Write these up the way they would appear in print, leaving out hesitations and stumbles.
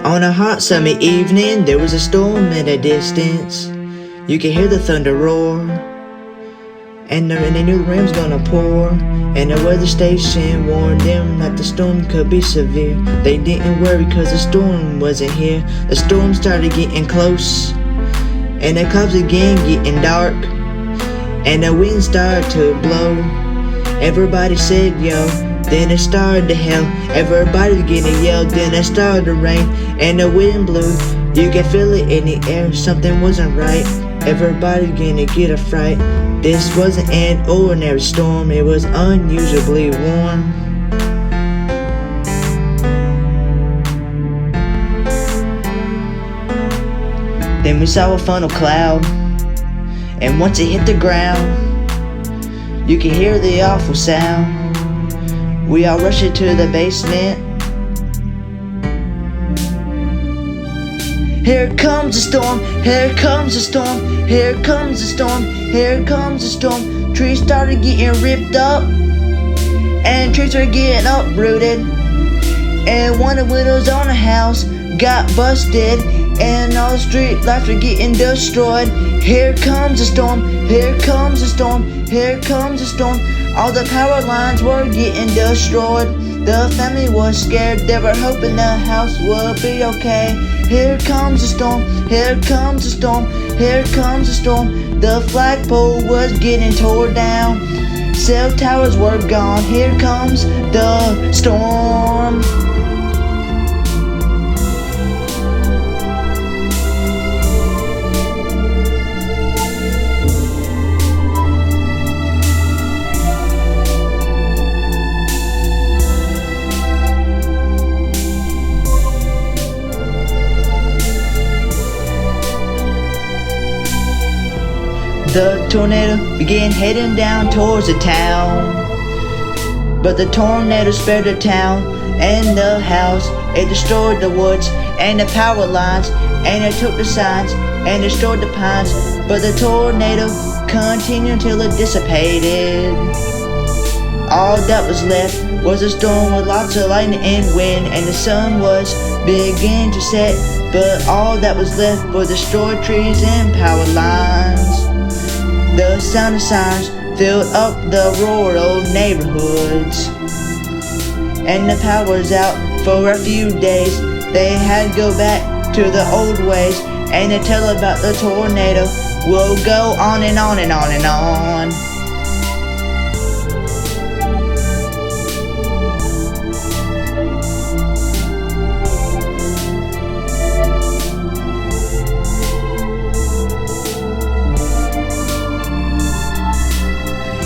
On a hot summer evening, there was a storm at a distance. You could hear the thunder roar, and they knew the rain was gonna pour. And the weather station warned them that the storm could be severe. They didn't worry cause the storm wasn't here. The storm started getting close, and the clouds again getting dark, and the wind started to blow. Everybody said yo, then it started to hail. Everybody getting yelled, then it started to rain, and the wind blew. You could feel it in the air, something wasn't right. Everybody gonna get a fright. This wasn't an ordinary storm, it was unusually warm. Then we saw a funnel cloud, and once it hit the ground, you could hear the awful sound. We all rushed into the basement. Here comes the storm, here comes the storm, here comes the storm, here comes the storm. Trees started getting ripped up, and trees were getting uprooted, and one of the windows on the house got busted, and all the street lights were getting destroyed. Here comes the storm, here comes the storm, here comes the storm. All the power lines were getting destroyed. The family was scared, they were hoping the house would be okay. Here comes the storm, here comes the storm, here comes the storm. The flagpole was getting torn down, cell towers were gone. Here comes the storm. The tornado began heading down towards the town, but the tornado spared the town and the house. It destroyed the woods and the power lines, and it took the signs and destroyed the pines. But the tornado continued until it dissipated. All that was left was a storm with lots of lightning and wind, and the sun was beginning to set. But all that was left were destroyed trees and power lines. The sound of sirens filled up the rural neighborhoods, and the power was out for a few days. They had to go back to the old ways, and to tell about the tornado will go on and on and on and on.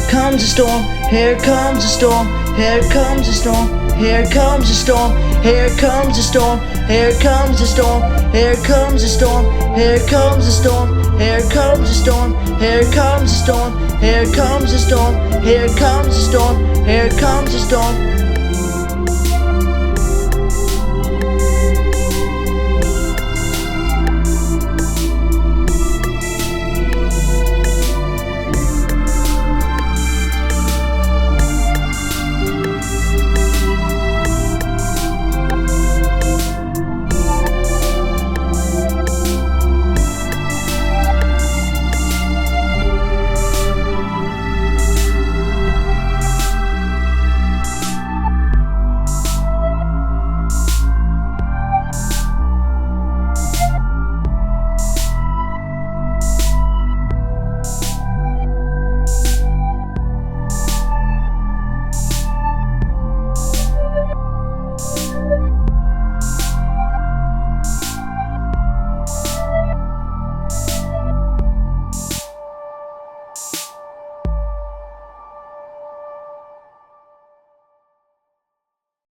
Comes the storm, here comes the storm, here comes the storm, here comes the storm, here comes the storm, here comes the storm, here comes the storm, here comes the storm, here comes the storm, here comes the storm, here comes the storm, here comes the storm, here comes the storm.